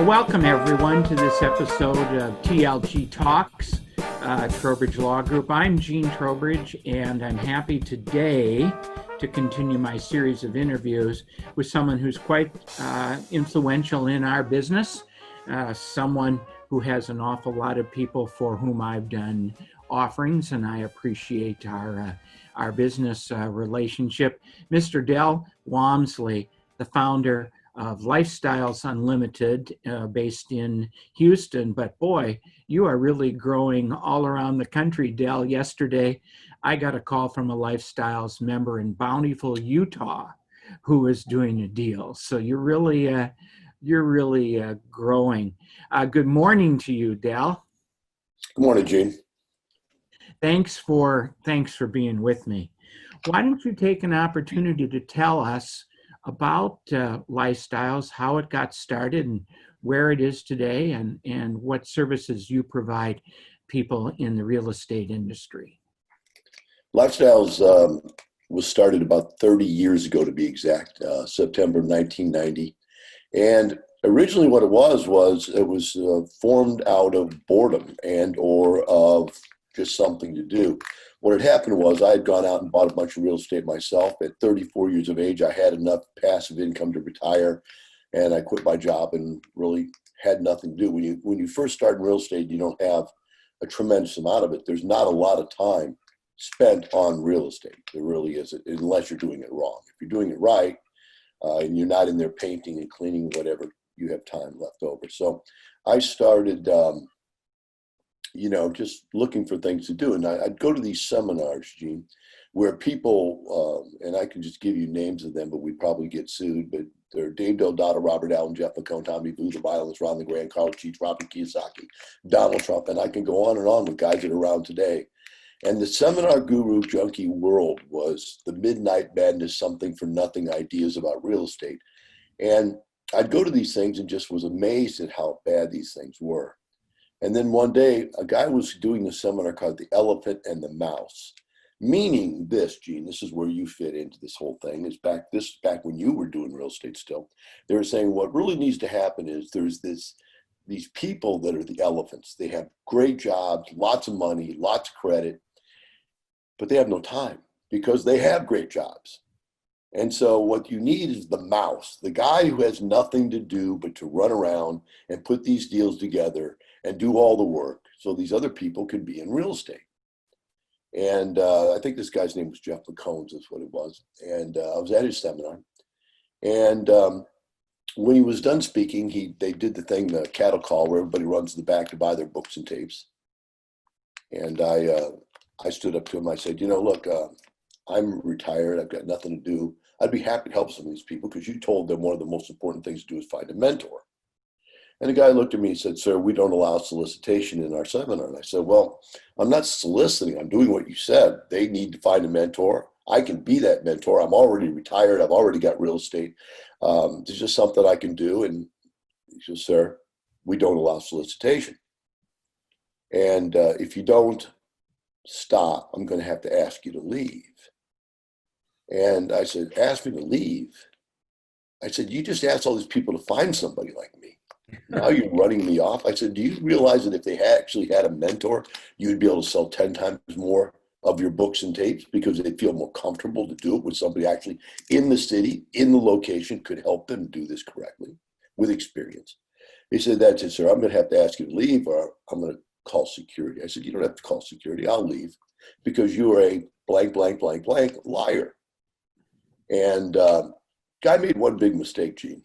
Well, welcome everyone to this episode of TLG Talks, Trowbridge Law Group. I'm Gene Trowbridge, and I'm happy today to continue my series of interviews with someone who's quite influential in our business, someone who has an awful lot of people for whom I've done offerings, and I appreciate our business relationship. Mr. Del Walmsley, the founder of Lifestyles Unlimited, based in Houston. But boy, you are really growing all around the country, Del. Yesterday, I got a call from a Lifestyles member in Bountiful, Utah, who is doing a deal. So you're really growing. Good morning to you, Del. Good morning, Gene. Thanks for being with me. Why don't you take an opportunity to tell us about Lifestyles, how it got started and where it is today, and what services you provide people in the real estate industry. Lifestyles was started about 30 years ago, to be exact, September 1990. And originally what it was formed out of boredom and or of just something to do. What had happened was I had gone out and bought a bunch of real estate myself. At 34 years of age, I had enough passive income to retire, and I quit my job and really had nothing to do. When you first start in real estate, you don't have a tremendous amount of it. There's not a lot of time spent on real estate. There really isn't, unless you're doing it wrong. If you're doing it right, and you're not in there painting and cleaning, whatever, you have time left over. So I started just looking for things to do. And I'd go to these seminars, Gene, where people, and I can just give you names of them, but we'd probably get sued, but they're Dave Del Dotto, Robert Allen, Jeff McCone, Tommy Boo, the Violence, Ron LeGrand, Carl Cheech, Robert Kiyosaki, Donald Trump, and I can go on and on with guys that are around today. And the seminar guru junkie world was the midnight madness, something for nothing ideas about real estate. And I'd go to these things and just was amazed at how bad these things were. And then one day, a guy was doing a seminar called The Elephant and the Mouse, meaning this, Gene, this is where you fit into this whole thing, is back when you were doing real estate still. They were saying what really needs to happen is there's these people that are the elephants. They have great jobs, lots of money, lots of credit, but they have no time because they have great jobs. And so what you need is the mouse, the guy who has nothing to do but to run around and put these deals together and do all the work so these other people can be in real estate. And I think this guy's name was Jeff McCone, is what it was. And I was at his seminar. And when he was done speaking, they did the thing, the cattle call, where everybody runs to the back to buy their books and tapes. And I stood up to him. I said, look, I'm retired. I've got nothing to do. I'd be happy to help some of these people because you told them one of the most important things to do is find a mentor. And the guy looked at me and said, sir, we don't allow solicitation in our seminar. And I said, well, I'm not soliciting. I'm doing what you said. They need to find a mentor. I can be that mentor. I'm already retired. I've already got real estate. It's just something I can do. And he said, sir, we don't allow solicitation. And if you don't stop, I'm going to have to ask you to leave. And I said, ask me to leave? I said, you just asked all these people to find somebody like me. Now you're running me off. I said, do you realize that if they actually had a mentor, you would be able to sell 10 times more of your books and tapes because they'd feel more comfortable to do it with somebody actually in the city, in the location, could help them do this correctly with experience. He said, that's it, sir. I'm going to have to ask you to leave or I'm going to call security. I said, you don't have to call security. I'll leave because you are a blank, blank, blank, blank liar. And guy made one big mistake, Gene.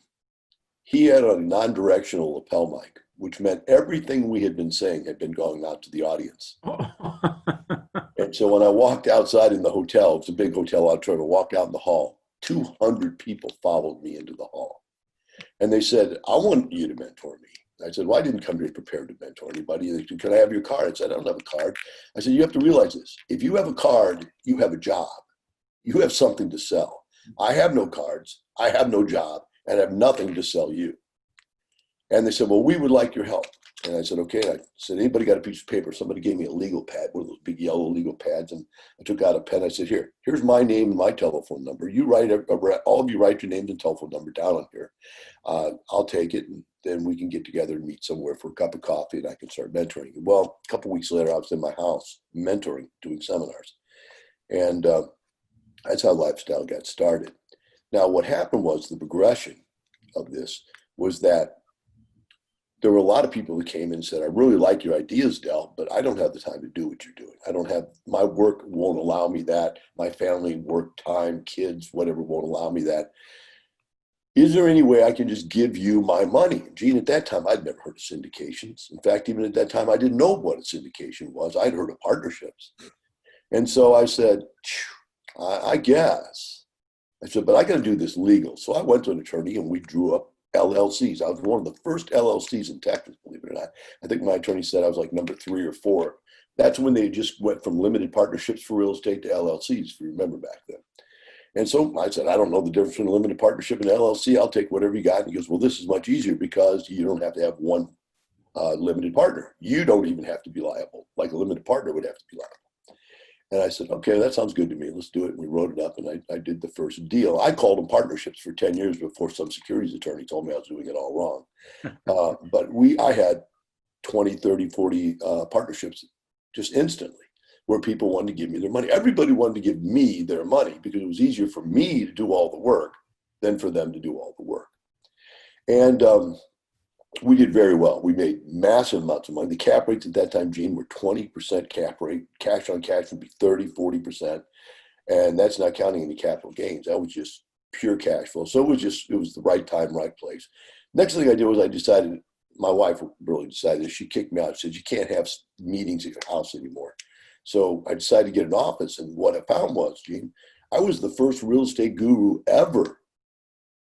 He had a non-directional lapel mic, which meant everything we had been saying had been going out to the audience. And so when I walked outside in the hotel, it's a big hotel auditorium, I walked out in the hall, 200 people followed me into the hall. And they said, I want you to mentor me. I said, well, I didn't come here prepared to mentor anybody. They said, can I have your card? I said, I don't have a card. I said, you have to realize this. If you have a card, you have a job. You have something to sell. I have no cards. I have no job. And I have nothing to sell you. And they said, well, we would like your help. And I said, okay. I said, anybody got a piece of paper? Somebody gave me a legal pad, one of those big yellow legal pads. And I took out a pen. I said, here's my name and my telephone number. You write, all of you write your names and telephone number down on here. I'll take it. And then we can get together and meet somewhere for a cup of coffee and I can start mentoring. Well, a couple of weeks later, I was in my house mentoring, doing seminars. And that's how Lifestyle got started. Now, what happened was the progression of this was that there were a lot of people who came in and said, I really like your ideas, Del, but I don't have the time to do what you're doing. I don't have, my work won't allow me that. My family, work time, kids, whatever won't allow me that. Is there any way I can just give you my money? Gene, at that time, I'd never heard of syndications. In fact, even at that time, I didn't know what a syndication was. I'd heard of partnerships. And so I said, I guess. I said, but I got to do this legal. So I went to an attorney and we drew up LLCs. I was one of the first LLCs in Texas, believe it or not. I think my attorney said I was like number 3 or 4. That's when they just went from limited partnerships for real estate to LLCs, if you remember back then. And so I said, I don't know the difference between a limited partnership and LLC. I'll take whatever you got. And he goes, well, this is much easier because you don't have to have one limited partner. You don't even have to be liable, like a limited partner would have to be liable. And I said, okay, that sounds good to me. Let's do it. And we wrote it up and I did the first deal. I called them partnerships for 10 years before some securities attorney told me I was doing it all wrong. But I had 20, 30, 40 partnerships just instantly where people wanted to give me their money. Everybody wanted to give me their money because it was easier for me to do all the work than for them to do all the work. And we did very well. We made massive amounts of money. The cap rates at that time, Gene, were 20% cap rate. Cash on cash would be 30, 40%. And that's not counting any capital gains. That was just pure cash flow. So it was the right time, right place. Next thing I did was my wife really decided, she kicked me out. She said, you can't have meetings at your house anymore. So I decided to get an office. And what I found was, Gene, I was the first real estate guru ever,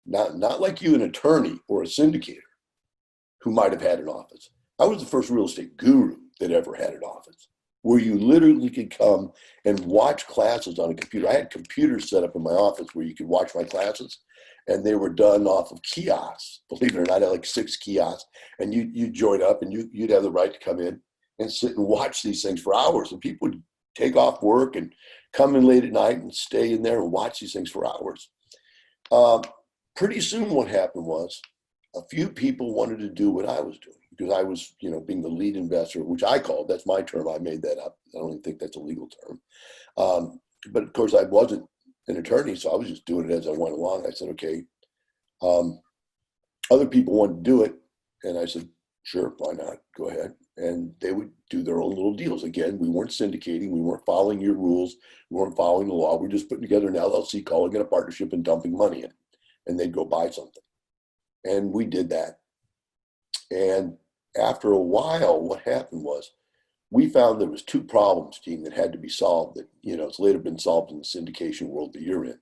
not like you, an attorney or a syndicator, who might have had an office. I was the first real estate guru that ever had an office, where you literally could come and watch classes on a computer. I had computers set up in my office where you could watch my classes, and they were done off of kiosks. Believe it or not, I had like 6 kiosks, and you'd join up, and you'd have the right to come in and sit and watch these things for hours. And people would take off work and come in late at night and stay in there and watch these things for hours. Pretty soon what happened was, a few people wanted to do what I was doing because I was, being the lead investor, which I called, that's my term. I made that up. I don't even think that's a legal term. But of course I wasn't an attorney, so I was just doing it as I went along. I said, okay, other people wanted to do it. And I said, sure, why not? Go ahead. And they would do their own little deals. Again, we weren't syndicating. We weren't following your rules. We weren't following the law. We're just putting together an LLC, calling it a partnership and dumping money in, and they'd go buy something. And we did that. And after a while, what happened was we found there was 2 problems, Gene, that had to be solved that, it's later been solved in the syndication world that you're in.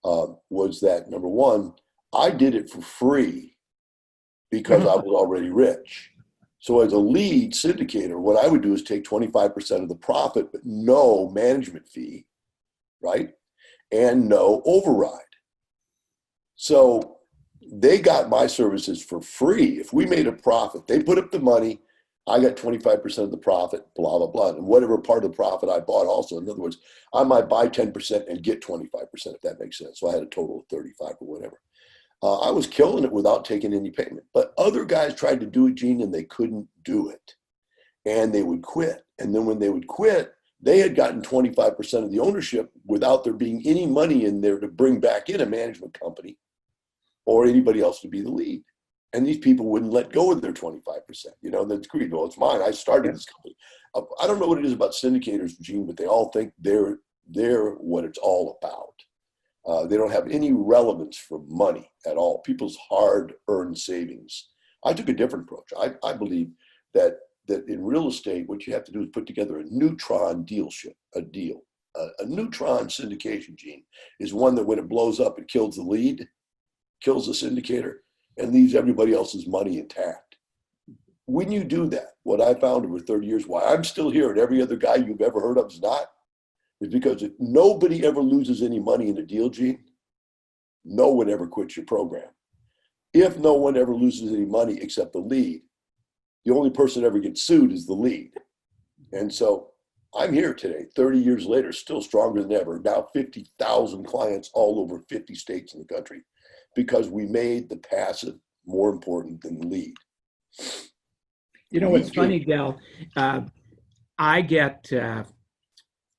Was that, number one, I did it for free because I was already rich. So as a lead syndicator, what I would do is take 25% of the profit, but no management fee, right? And no override. So they got my services for free. If we made a profit, they put up the money, I got 25% of the profit, blah, blah, blah. And whatever part of the profit I bought also. In other words, I might buy 10% and get 25%, if that makes sense. So I had a total of 35 or whatever. I was killing it without taking any payment. But other guys tried to do it, Gene, and they couldn't do it. And they would quit. And then when they would quit, they had gotten 25% of the ownership without there being any money in there to bring back in a management company or anybody else to be the lead. And these people wouldn't let go of their 25%. That's agreed. Well, it's mine. I started this company. I don't know what it is about syndicators, Gene, but they all think they're what it's all about. They don't have any relevance for money at all, people's hard-earned savings. I took a different approach. I believe that in real estate, what you have to do is put together a neutron deal. A neutron syndication, Gene, is one that when it blows up, it kills the lead, kills the syndicator, and leaves everybody else's money intact. When you do that, what I found over 30 years, why I'm still here and every other guy you've ever heard of is not, is because if nobody ever loses any money in a deal, Gene, no one ever quits your program. If no one ever loses any money except the lead, the only person that ever gets sued is the lead. And so I'm here today, 30 years later, still stronger than ever. Now 50,000 clients all over 50 states in the country because we made the passive more important than the lead. You know, what's funny, Del, I get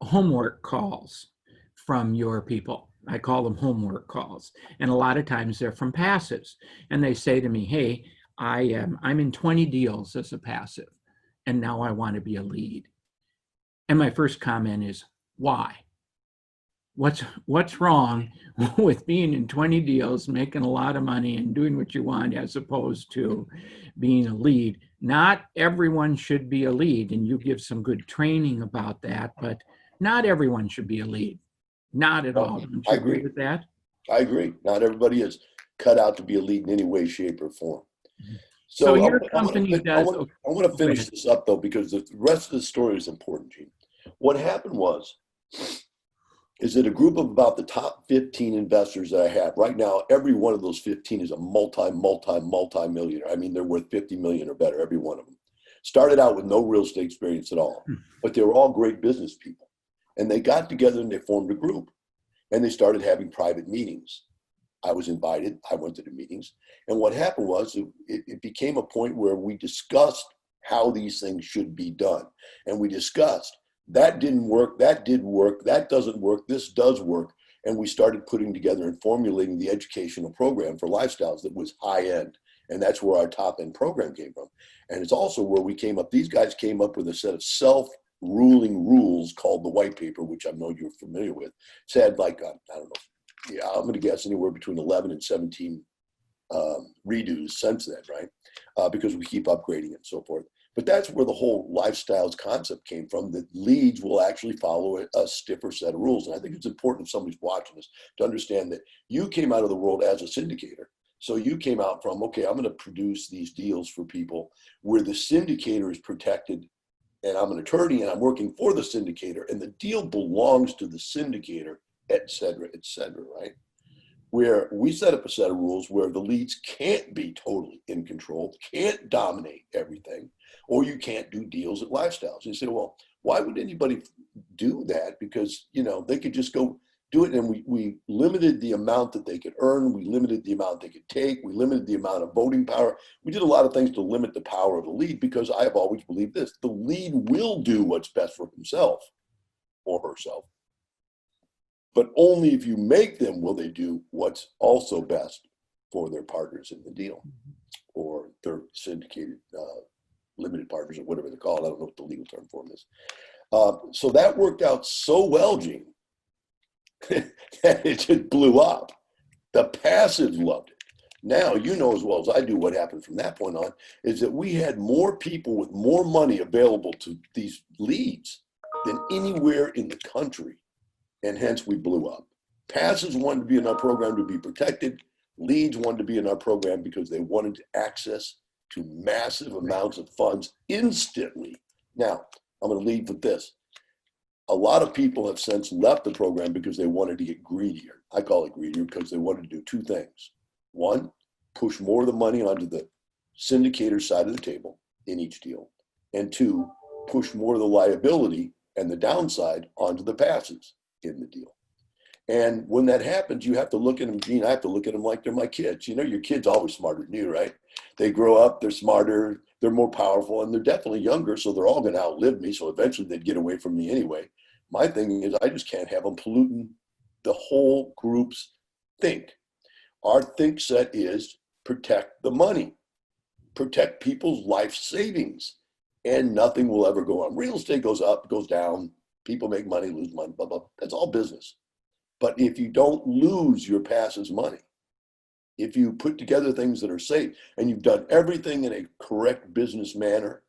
homework calls from your people. I call them homework calls. And a lot of times they're from passives. And they say to me, hey, I'm in 20 deals as a passive, and now I want to be a lead. And my first comment is, why? What's wrong with being in 20 deals, making a lot of money and doing what you want, as opposed to being a lead? Not everyone should be a lead, and you give some good training about that, but not everyone should be a lead. Not at all. Don't you agree with that? I agree. Not everybody is cut out to be a lead in any way, shape, or form. So your company does. I want to finish this up, though, because the rest of the story is important, Gene. What happened is that a group of about the top 15 investors that I have right now, every one of those 15 is a multi-millionaire. I mean, they're worth 50 million or better, every one of them. Started out with no real estate experience at all, but they were all great business people. And they got together and they formed a group, and they started having private meetings. I was invited. I went to the meetings. And what happened was it became a point where we discussed how these things should be done. And we discussed, that didn't work, that did work, that doesn't work, this does work. And we started putting together and formulating the educational program for lifestyles that was high end. And that's where our top end program came from. And it's also where we came up, these guys came up with a set of self-ruling rules called the white paper, which I know you're familiar with. It's had like, I don't know, yeah, I'm going to guess anywhere between 11 and 17 redos since then, right? Because we keep upgrading it and so forth. But that's where the whole lifestyles concept came from, that leads will actually follow a stiffer set of rules. And I think it's important if somebody's watching this to understand that you came out of the world as a syndicator. So you came out from, okay, I'm going to produce these deals for people where the syndicator is protected, and I'm an attorney and I'm working for the syndicator, and the deal belongs to the syndicator, et cetera, right? Where we set up a set of rules where the leads can't be totally in control, can't dominate everything, or you can't do deals at lifestyles. And you say, well, why would anybody do that? Because, you know, they could just go do it. And we limited the amount that they could earn. We limited the amount they could take. We limited the amount of voting power. We did a lot of things to limit the power of the lead, because I have always believed this: the lead will do what's best for himself or herself, but only if you make them will they do what's also best for their partners in the deal, or their syndicated limited partners, or whatever they're called. I don't know what the legal term for them is. So that worked out so well, Gene, that it just blew up. The passive loved it. Now, you know as well as I do what happened from that point on is that we had more people with more money available to these leads than anywhere in the country. And hence we blew up. Passives wanted to be in our program to be protected. Leads wanted to be in our program because they wanted access to massive amounts of funds instantly. Now, I'm going to lead with this. A lot of people have since left the program because they wanted to get greedier. I call it greedier because they wanted to do two things. One, push more of the money onto the syndicator side of the table in each deal. And two, push more of the liability and the downside onto the passives in the deal. And when that happens, you have to look at them, Gene, I have to look at them like they're my kids. You know, your kid's always smarter than you, right? They grow up, they're smarter, they're more powerful, and they're definitely younger, so they're all going to outlive me, so eventually they'd get away from me anyway. My thing is I just can't have them polluting the whole group's think. Our think set is protect the money, protect people's life savings, and nothing will ever go on. Real estate goes up, goes down, people make money, lose money, blah, blah. That's all business. But if you don't lose your passive money, if you put together things that are safe and you've done everything in a correct business manner,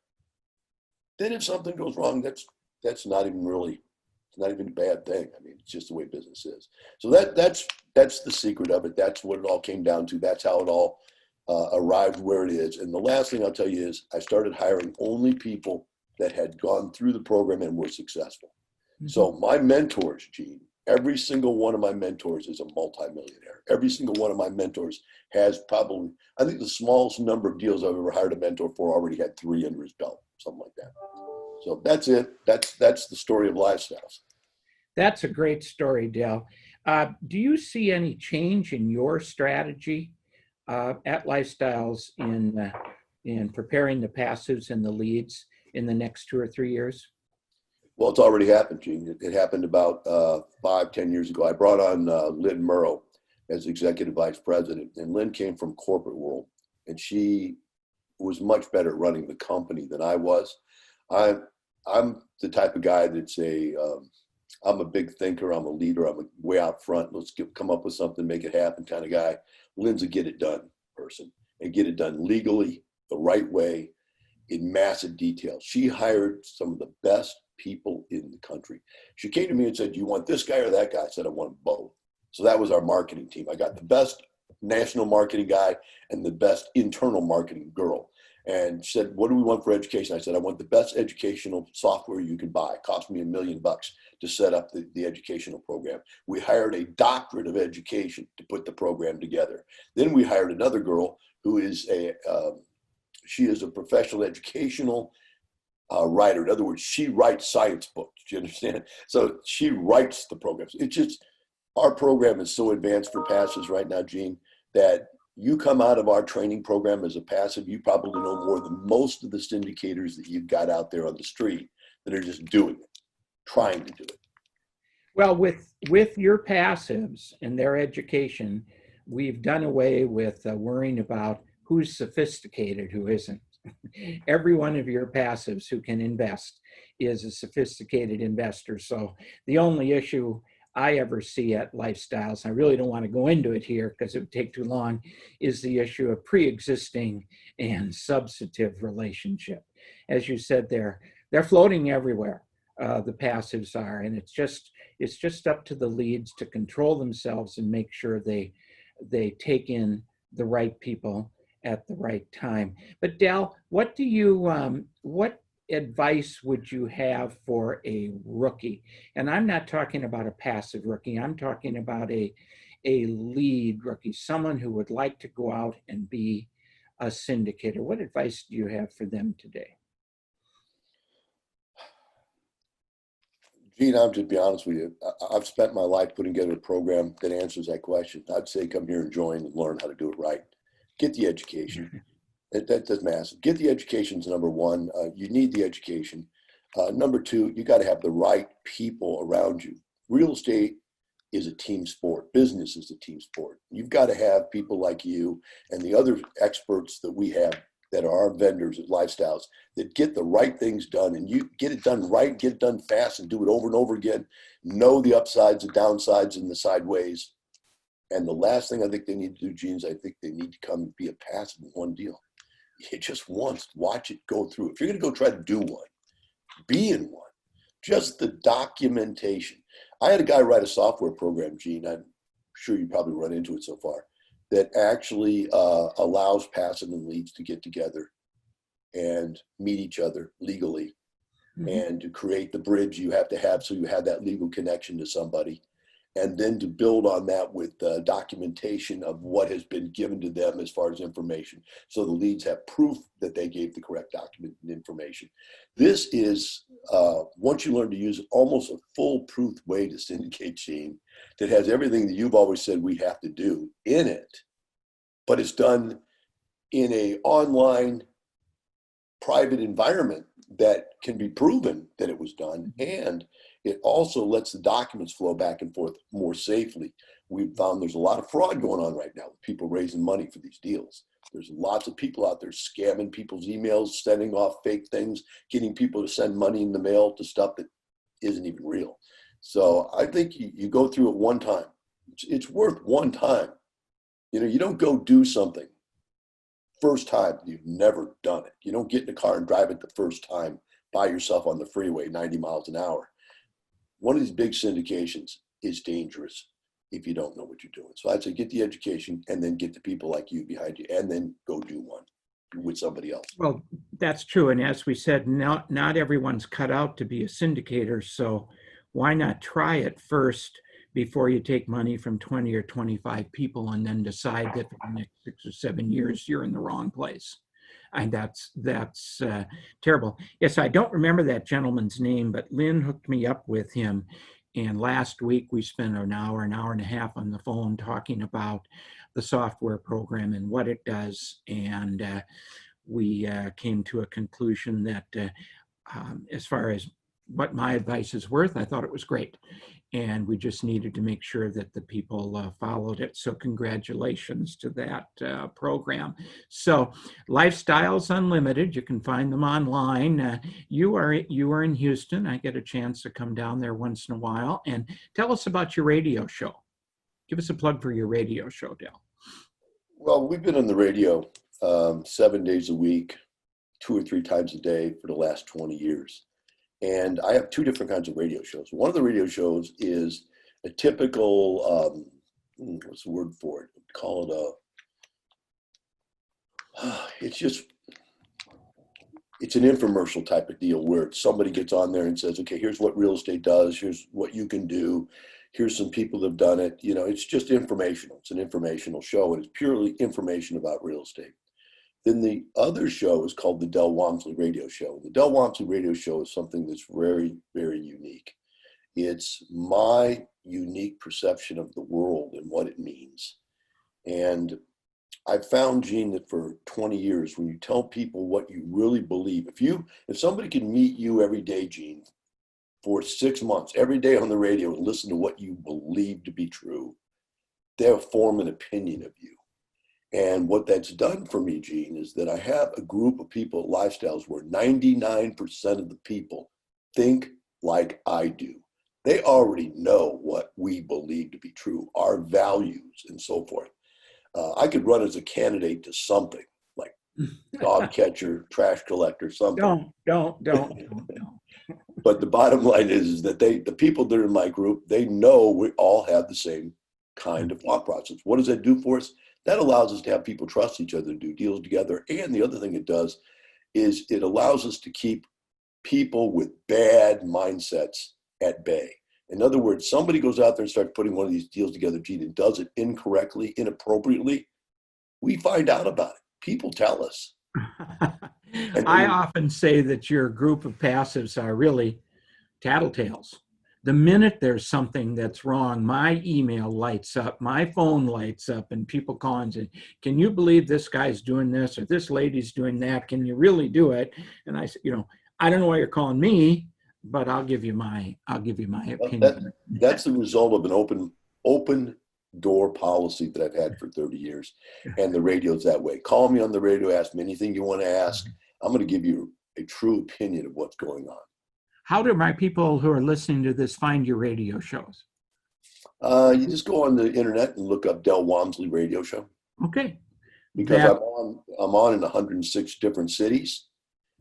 then if something goes wrong, that's not even really, it's not even a bad thing. I mean, it's just the way business is. So that's the secret of it. That's what it all came down to. That's how it all arrived where it is. And the last thing I'll tell you is I started hiring only people that had gone through the program and were successful. Mm-hmm. So my mentors, Gene, every single one of my mentors is a multimillionaire. Every single one of my mentors has probably, I think the smallest number of deals I've ever hired a mentor for already had 3 under his belt, something like that. So that's it. That's the story of Lifestyles. That's a great story, Dale. Do you see any change in your strategy at Lifestyles in preparing the passives and the leads in the next 2 or 3 years? Well, it's already happened, Gene. It happened about 5-10 years ago. I brought on Lynn Murrow as executive vice president, and Lynn came from corporate world, and she was much better at running the company than I was. I'm the type of guy that's I'm a big thinker. I'm a leader. I'm a way out front. Let's come up with something, make it happen kind of guy. Lynn's a get it done person, and get it done legally, the right way, in massive detail. She hired some of the best people in the country. She came to me and said, "Do you want this guy or that guy?" I said, "I want both." So that was our marketing team. I got the best national marketing guy and the best internal marketing girl. And she said, "What do we want for education?" I said, "I want the best educational software you can buy. It cost me $1 million to set up the educational program." We hired a doctorate of education to put the program together. Then we hired another girl who is she is a professional educational writer. In other words, she writes science books. Do you understand? So she writes the programs. It's just, our program is so advanced for passives right now, Gene, that you come out of our training program as a passive, you probably know more than most of the syndicators that you've got out there on the street that are just doing it, trying to do it. Well, with your passives and their education, we've done away with worrying about who's sophisticated, who isn't. Every one of your passives who can invest is a sophisticated investor. So the only issue I ever see at Lifestyles, I really don't want to go into it here because it would take too long, is the issue of pre-existing and substantive relationship. As you said, they're floating everywhere. The passives are, and it's just up to the leads to control themselves and make sure they take in the right people at the right time. But Dal, what advice would you have for a rookie? And I'm not talking about a passive rookie. I'm talking about a lead rookie, someone who would like to go out and be a syndicator. What advice do you have for them today? Gene, I'll just be honest with you. I've spent my life putting together a program that answers that question. I'd say come here and join and learn how to do it right. Get the education. That's massive. Get the education is number one. You need the education. Number two, you got to have the right people around you. Real estate is a team sport. Business is a team sport. You've got to have people like you and the other experts that we have that are our vendors at Lifestyles that get the right things done, and you get it done right, get it done fast, and do it over and over again. Know the upsides, the downsides, and the sideways. And the last thing I think they need to do, Gene, is I think they need to come and be a passive in one deal. You just once watch it go through. If you're going to go try to do one, be in one. Just the documentation. I had a guy write a software program, Gene. I'm sure you probably run into it so far, that actually allows passive and leads to get together and meet each other legally, and to create the bridge you have to have so you have that legal connection to somebody, and then to build on that with documentation of what has been given to them as far as information, so the leads have proof that they gave the correct document and information. This is, once you learn to use it, almost a foolproof way to syndicate, Gene, that has everything that you've always said we have to do in it, but it's done in a online private environment that can be proven that it was done, and it also lets the documents flow back and forth more safely. We've found there's a lot of fraud going on right now with people raising money for these deals. There's lots of people out there scamming people's emails, sending off fake things, getting people to send money in the mail to stuff that isn't even real. So I think you go through it one time. It's worth one time. You know, you don't go do something first time you've never done it. You don't get in a car and drive it the first time by yourself on the freeway 90 miles an hour. One of these big syndications is dangerous if you don't know what you're doing. So I'd say get the education and then get the people like you behind you, and then go do one with somebody else. Well, that's true. And as we said, not everyone's cut out to be a syndicator. So why not try it first before you take money from 20 or 25 people and then decide that for the next 6 or 7 years you're in the wrong place. And that's terrible. Yes, I don't remember that gentleman's name, but Lynn hooked me up with him. And last week we spent an hour and a half on the phone talking about the software program and what it does. And we came to a conclusion that as far as what my advice is worth, I thought it was great. And we just needed to make sure that the people followed it. So congratulations to that program. So Lifestyles Unlimited, you can find them online. You are in Houston. I get a chance to come down there once in a while. And tell us about your radio show. Give us a plug for your radio show, Dale. Well, we've been on the radio 7 days a week, 2 or 3 times a day for the last 20 years. And I have 2 different kinds of radio shows. One of the radio shows is a typical, what's the word for it? Call it it's an infomercial type of deal where somebody gets on there and says, okay, here's what real estate does. Here's what you can do. Here's some people that have done it. You know, it's just informational. It's an informational show, and it's purely information about real estate. Then the other show is called the Del Walmsley Radio Show. The Del Walmsley Radio Show is something that's very, very unique. It's my unique perception of the world and what it means. And I've found, Gene, that for 20 years, when you tell people what you really believe, if somebody can meet you every day, Gene, for 6 months, every day on the radio and listen to what you believe to be true, they'll form an opinion of you. And what that's done for me, Gene, is that I have a group of people at Lifestyles where 99% of the people think like I do. They already know what we believe to be true, our values and so forth. I could run as a candidate to something like dog catcher, trash collector, something. Don't. But the bottom line is that the people that are in my group, they know we all have the same kind of thought process. What does that do for us? That allows us to have people trust each other, do deals together. And the other thing it does is it allows us to keep people with bad mindsets at bay. In other words, somebody goes out there and starts putting one of these deals together, Gene, and does it incorrectly, inappropriately. We find out about it. People tell us. I often say that your group of passives are really tattletales. The minute there's something that's wrong, my email lights up, my phone lights up, and people call and say, can you believe this guy's doing this or this lady's doing that? Can you really do it? And I said, I don't know why you're calling me, but I'll give you my opinion. That's the result of an open door policy that I've had for 30 years. And the radio's that way. Call me on the radio, ask me anything you want to ask. I'm going to give you a true opinion of what's going on. How do my people who are listening to this find your radio shows? You just go on the internet and look up Del Walmsley Radio Show. Okay. Because I'm on in 106 different cities.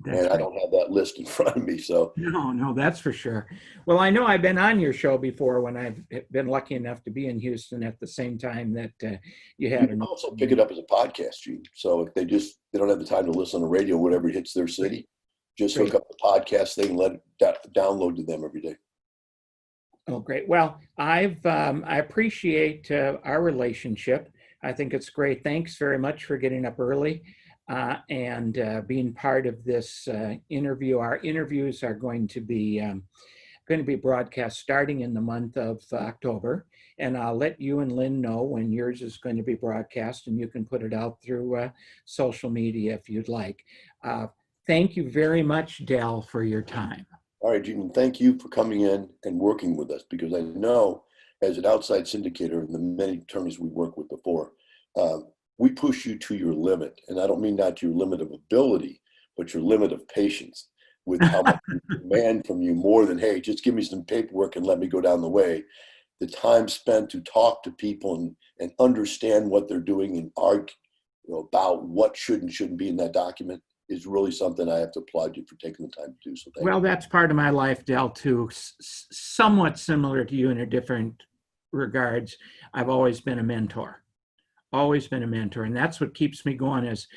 And I don't have that list in front of me. So no, that's for sure. Well, I know I've been on your show before when I've been lucky enough to be in Houston at the same time that you had. You can also pick it up as a podcast, Gene. So if they don't have the time to listen on the radio, whatever hits their city, just hook up the podcast thing, let it download to them every day. Oh, great. Well, I appreciate our relationship. I think it's great. Thanks very much for getting up early. And being part of this interview. Our interviews are going to be broadcast starting in the month of October, and I'll let you and Lynn know when yours is going to be broadcast, and you can put it out through social media if you'd like. Thank you very much, Del, for your time. All right, Gene, thank you for coming in and working with us, because I know as an outside syndicator and the many attorneys we worked with before, we push you to your limit. And I don't mean not your limit of ability, but your limit of patience with how much we demand from you more than, hey, just give me some paperwork and let me go down the way. The time spent to talk to people and understand what they're doing and argue about what should and shouldn't be in that document is really something I have to applaud you for taking the time to do. So thank you. That's part of my life, Del, too. Somewhat similar to you in a different regards. I've always been a mentor. And that's what keeps me going. As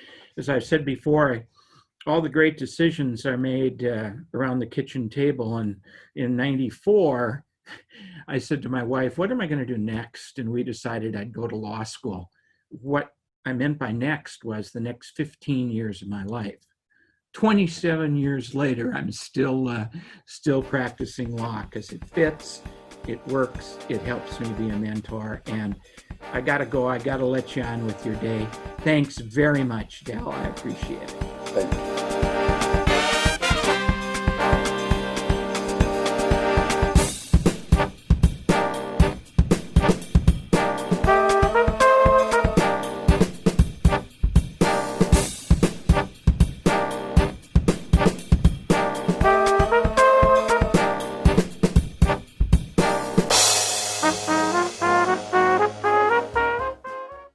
I've said before, all the great decisions are made around the kitchen table. And in '94, I said to my wife, what am I going to do next? And we decided I'd go to law school. What I meant by next was the next 15 years of my life. 27 years later, I'm still practicing law because it fits, it works, it helps me be a mentor. And I got to go. I got to let you on with your day. Thanks very much, Dal. I appreciate it. Thank you.